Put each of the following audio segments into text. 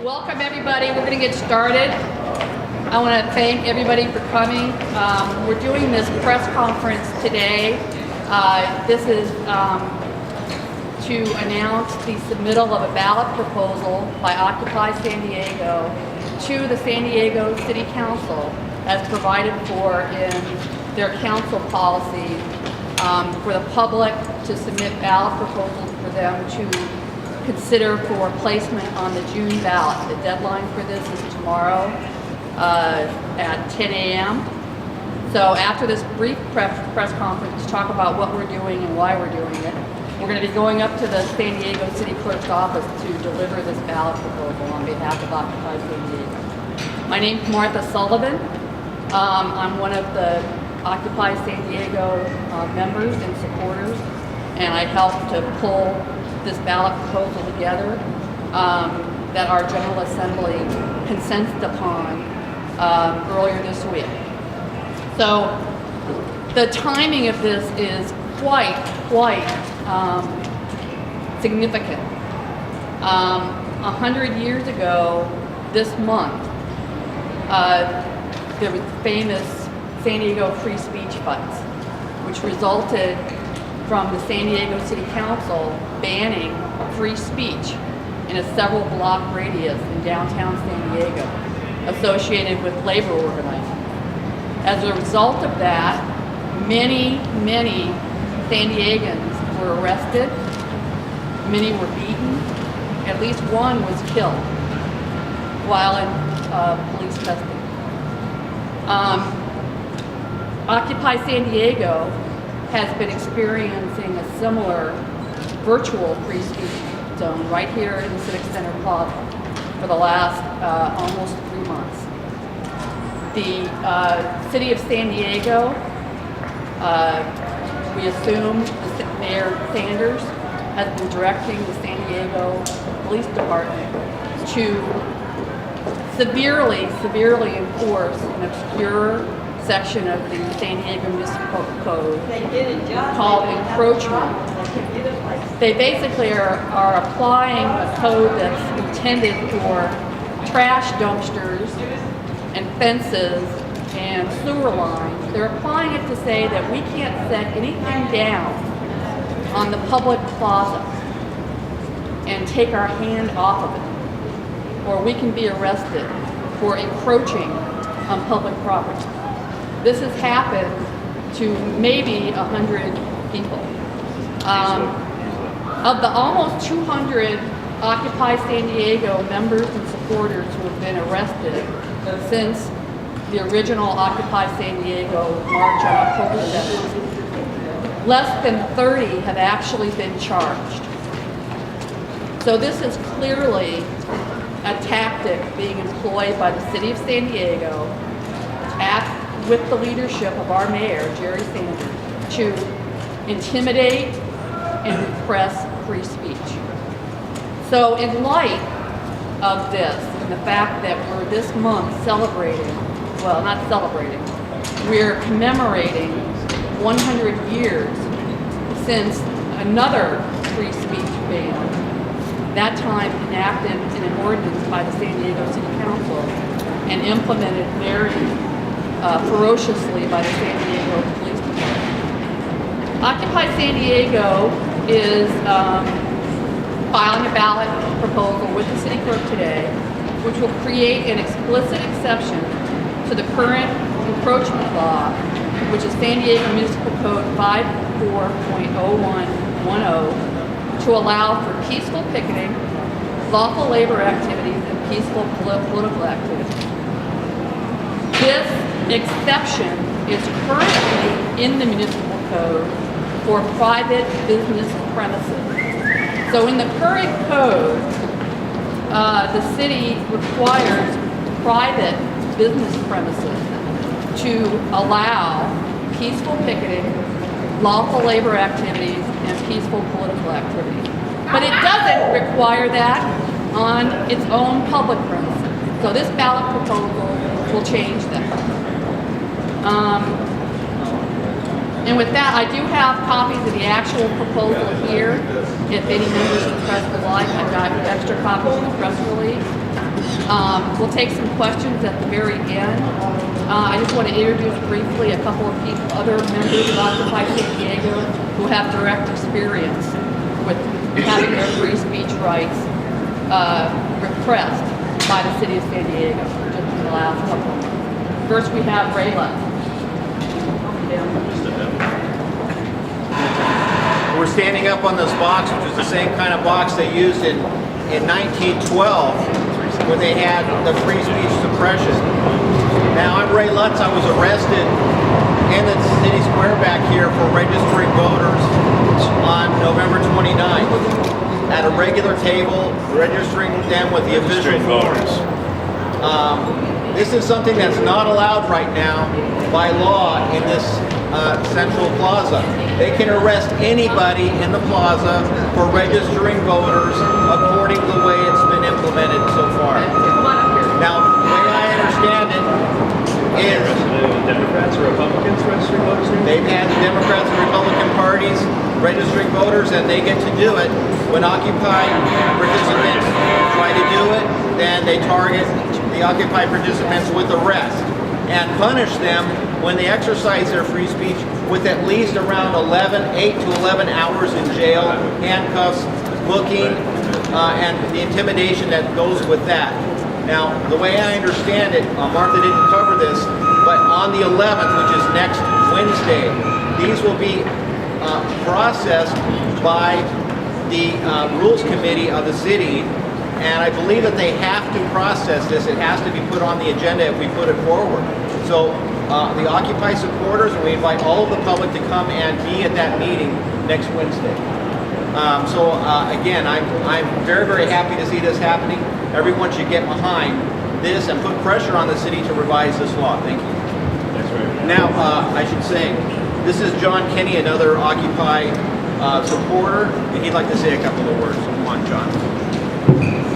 Welcome everybody. We're going to get started. I want to thank everybody for coming. We're doing this press conference today. This is to announce the submittal of a ballot proposal by Occupy San Diego to the San Diego City Council as provided for in their council policy for the public to submit ballot proposals for them to consider for placement on the June ballot. The deadline for this is tomorrow at 10 a.m. So after this brief press conference to talk about what we're doing and why we're doing it, we're going to be going up to the San Diego City Clerk's office to deliver this ballot proposal on behalf of Occupy San Diego. My name is Martha Sullivan. I'm one of the Occupy San Diego members and supporters, and I helped to pull this ballot proposal together that our General Assembly consented upon earlier this week. So the timing of this is quite significant. 100 years ago this month, there was famous San Diego free speech fights, which resulted from the San Diego City Council banning free speech in a several block radius in downtown San Diego associated with labor organizing. As a result of that, many San Diegans were arrested, many were beaten, at least one was killed while in police custody. Occupy San Diego has been experiencing a similar virtual free speech zone right here in the Civic Center Plaza for the last almost 3 months. The City of San Diego, we assume Mayor Sanders has been directing the San Diego Police Department to severely enforce an obscure section of the San Diego Municipal Code called encroachment. They basically are applying a code that's intended for trash dumpsters and fences and sewer lines. They're applying it to say that we can't set anything down on the public plaza and take our hand off of it, or we can be arrested for encroaching on public property. This has happened to maybe 100 people. Of the almost 200 Occupy San Diego members and supporters who have been arrested since the original Occupy San Diego march on October 7th, less than 30 have actually been charged. So this is clearly a tactic being employed by the City of San Diego with the leadership of our mayor, Jerry Sanders, to intimidate and repress free speech. So in light of this and the fact that we're this month we're commemorating 100 years since another free speech ban, that time enacted in an ordinance by the San Diego City Council and implemented very ferociously by the San Diego Police Department. Occupy San Diego is filing a ballot proposal with the City Clerk today, which will create an explicit exception to the current encroachment law, which is San Diego Municipal Code 54.0110, to allow for peaceful picketing, lawful labor activities, and peaceful political activities. This exception is currently in the municipal code for private business premises. So in the current code, the city requires private business premises to allow peaceful picketing, lawful labor activities, and peaceful political activities. But it doesn't require that on its own public premises. So this ballot proposal will change that. And with that, I do have copies of the actual proposal here. If any members of the press would like, I've got extra copies of the press release. We'll take some questions at the very end. I just want to introduce briefly a couple of people, other members of Occupy San Diego who have direct experience with having their free speech rights repressed by the city of San Diego just in the last couple of months. First we have Ray Lutz. We're standing up on this box, which is the same kind of box they used in 1912 when they had the free speech suppression. Now, I'm Ray Lutz. I was arrested in the city square back here for registering voters on November 29th at a regular table, registering them with the official voters. This is something that's not allowed right now by law in this Central Plaza. They can arrest anybody in the plaza for registering voters according to the way it's been implemented so far. Now, the way I understand it is Democrats or Republicans registering voters? they've had the Democrats and Republican parties registering voters, and they get to do it. When Occupy participants try to do it, then they target the Occupy participants with arrest and punish them when they exercise their free speech with at least around 8 to 11 hours in jail, handcuffs, booking, and the intimidation that goes with that. Now, the way I understand it, Martha didn't cover this, but on the 11th, which is next Wednesday, these will be processed by the Rules Committee of the city, and I believe that they have to process this. It has to be put on the agenda if we put it forward. So the Occupy supporters, and we invite all of the public to come and be at that meeting next Wednesday. Again, I'm very, very happy to see this happening. Everyone should get behind this and put pressure on the city to revise this law. Thank you. That's right. Now, I should say, this is John Kenny, another Occupy supporter, and he'd like to say a couple of words. Come on, John.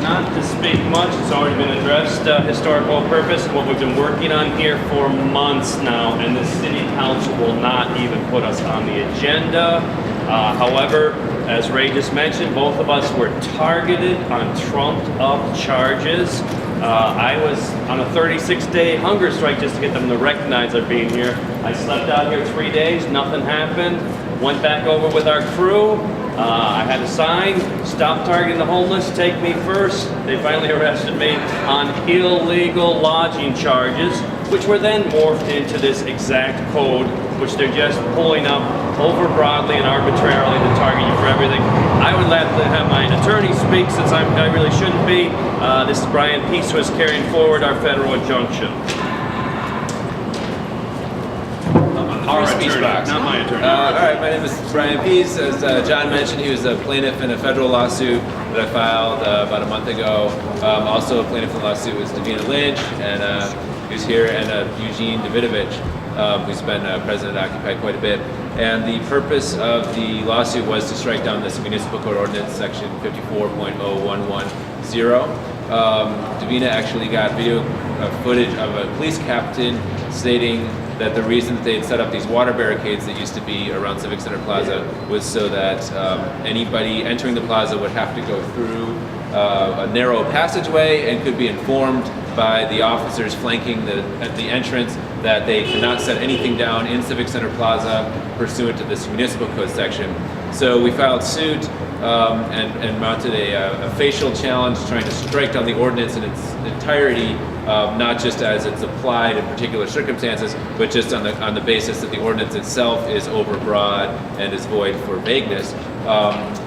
Not to speak much, it's already been addressed. Historical purpose, what we've been working on here for months now, and the city council will not even put us on the agenda. However, as Ray just mentioned, both of us were targeted on trumped up charges. I was on a 36-day hunger strike just to get them to recognize our being here. I slept out here 3 days, nothing happened. Went back over with our crew. I had a sign, stop targeting the homeless, take me first. They finally arrested me on illegal lodging charges, which were then morphed into this exact code, which they're just pulling up over broadly and arbitrarily to target you for everything. I would like to have my attorney speak since I really shouldn't be. This is Brian Peace, who is carrying forward our federal injunction. Our attorney, not my attorney. All right, my name is Brian Pease. As John mentioned, he was a plaintiff in a federal lawsuit that I filed about a month ago. Also a plaintiff in the lawsuit was Davina Lynch, and who's here, and Eugene Davidovich, who's been president of Occupy quite a bit. And the purpose of the lawsuit was to strike down this municipal code ordinance, section 54.0110. Davina actually got video footage of a police captain stating that the reason that they had set up these water barricades that used to be around Civic Center Plaza was so that anybody entering the plaza would have to go through a narrow passageway and could be informed by the officers flanking the entrance that they could not set anything down in Civic Center Plaza pursuant to this municipal code section. So we filed suit and mounted a facial challenge trying to strike down the ordinance in its entirety, not just as it's applied in particular circumstances, but just on the basis that the ordinance itself is overbroad and is void for vagueness.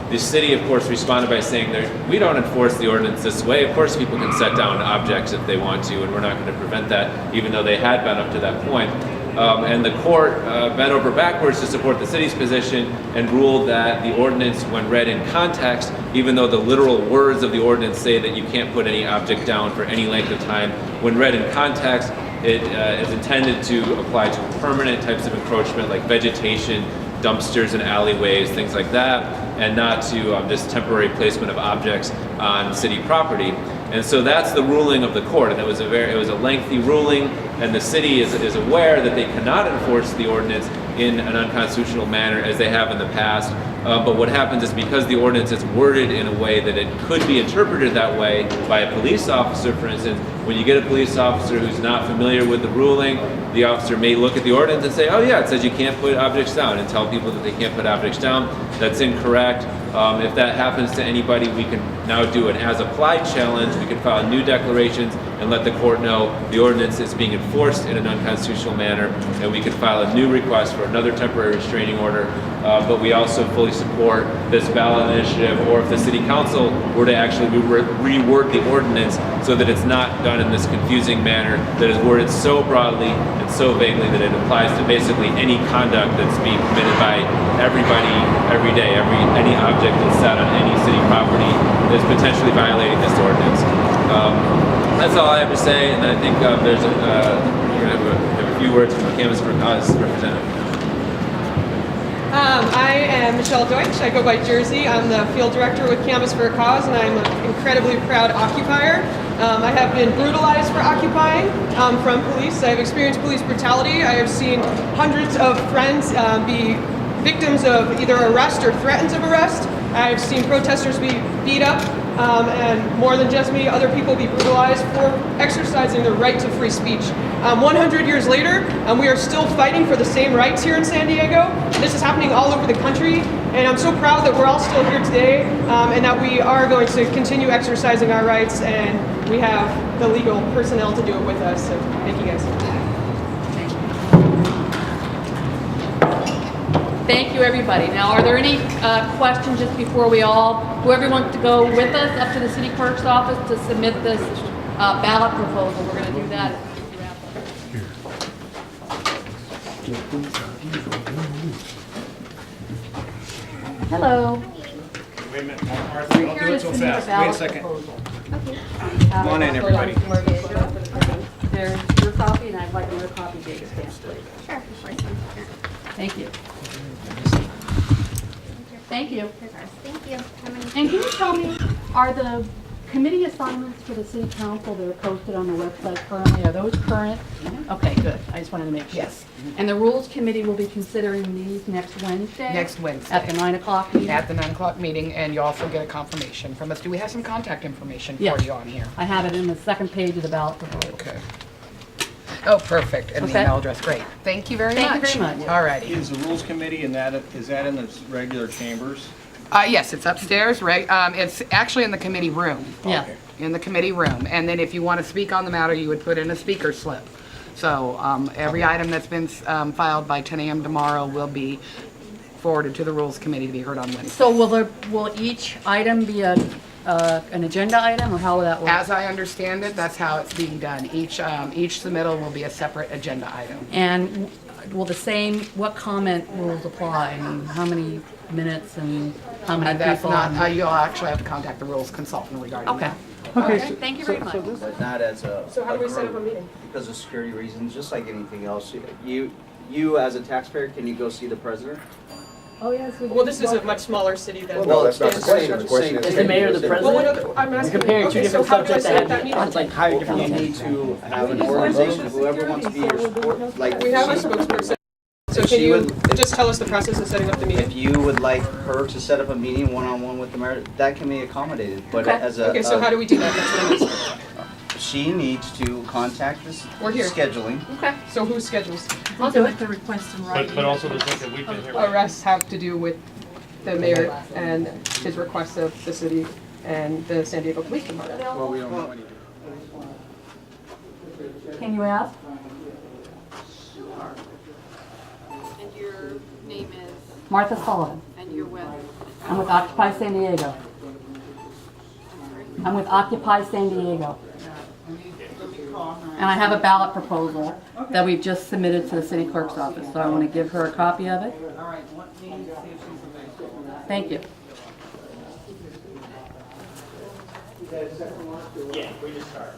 The city, of course, responded by saying that we don't enforce the ordinance this way. Of course, people can set down objects if they want to, and we're not going to prevent that, even though they had been up to that point. And the court bent over backwards to support the city's position and ruled that the ordinance, when read in context, even though the literal words of the ordinance say that you can't put any object down for any length of time, when read in context, it is intended to apply to permanent types of encroachment like vegetation, dumpsters and alleyways, things like that, and not to just temporary placement of objects on city property. And so that's the ruling of the court, and it was a lengthy ruling, and the city is aware that they cannot enforce the ordinance in an unconstitutional manner as they have in the past But what happens is because the ordinance is worded in a way that it could be interpreted that way by a police officer, for instance, when you get a police officer who's not familiar with the ruling, the officer may look at the ordinance and say, oh yeah, it says you can't put objects down, and tell people that they can't put objects down. That's incorrect. If that happens to anybody, we can now do an as-applied challenge. We can file new declarations and let the court know the ordinance is being enforced in an unconstitutional manner, and we can file a new request for another temporary restraining order. But we also fully support this ballot initiative, or if the city council were to actually reword the ordinance so that it's not done in this confusing manner that is worded so broadly and so vaguely that it applies to basically any conduct that's being committed by everybody every day. Any object that's set on any city property is potentially violating this ordinance. That's all I have to say, and I think we're going to have a few words from the Canvas for Cause representative. I am Michelle Deutsch. I go by Jersey. I'm the field director with Canvas for a Cause, and I'm an incredibly proud occupier. I have been brutalized for occupying from police. I've experienced police brutality. I have seen hundreds of friends be victims of either arrest or threats of arrest. I've seen protesters be beat up, and more than just me, other people be brutalized for exercising their right to free speech. 100 years later, we are still fighting for the same rights here in San Diego. This is happening all over the country, and I'm so proud that we're all still here today, and that we are going to continue exercising our rights, and we have the legal personnel to do it with us. So thank you guys. Thank you, everybody. Now, are there any questions just before whoever wants to go with us up to the city clerk's office to submit this ballot proposal? We're going to do that. Hello. Wait a minute, Martha, don't do it so fast. Wait a second. Come on in, everybody. There's your copy, and I'd like your copy, David Stamp, please. Sure. Thank you. Thank you. Thank you. And can you tell me, are the committee assignments for the city council that are posted on the website currently, are those current? Okay, good. I just wanted to make sure. Yes. And the rules committee will be considering these next Wednesday? Next Wednesday. At the 9 o'clock meeting? At the 9 o'clock meeting, and you also get a confirmation from us. Do we have some contact information for Yes. you on here? I have it in the second page of the ballot proposal. Okay. Oh, perfect. And the Okay. email address. Great. Thank you very much. Thank you very much. All righty. Is the rules committee, and is that in the regular chambers? Yes, it's upstairs, right? It's actually in the committee room. Yeah. Okay. In the committee room. And then if you want to speak on the matter, you would put in a speaker slip. So every item that's been filed by 10 a.m. tomorrow will be forwarded to the Rules Committee to be heard on Wednesday. So will each item be an agenda item, or how will that work? As I understand it, that's how it's being done. Each submittal will be a separate agenda item. And will what comment rules apply? I mean, how many minutes and how many That's people? not how you'll actually have to contact the rules consultant regarding Okay. that. Okay, thank you very much. But not as a. So how do we set up a group, meeting? Because of security reasons, just like anything else. You as a taxpayer, can you go see the president? Oh, yes. Well, this is a much smaller city than. Well, that's not the Stanford. question. Is the mayor the Well, what president? other, I'm asking. comparing two Okay, different so how do I subjects set up that that have meeting? it's like higher You different. need to have an organization, whoever wants to be your sport, like. We have a spokesperson. So If can she you would- just tell us the process of setting up the If meeting? you would like her to set up a meeting one-on-one with the mayor, that can be accommodated, but Okay. as a. Okay, so how do we do that? That's what I'm asking. She needs to contact this We're here. scheduling. Okay, So who schedules? I'll do it. But also the thing that we've been here. Arrests have to do with the mayor and his requests of the city and the San Diego Police Department. Well, we don't know any. Can you ask? And your name is, Martha Sullivan. and you're with, I'm with Occupy San Diego. I'm with Occupy San Diego. And I have a ballot proposal that we've just submitted to the city clerk's office, so I want to give her a copy of it. Thank you. Yeah, we just started.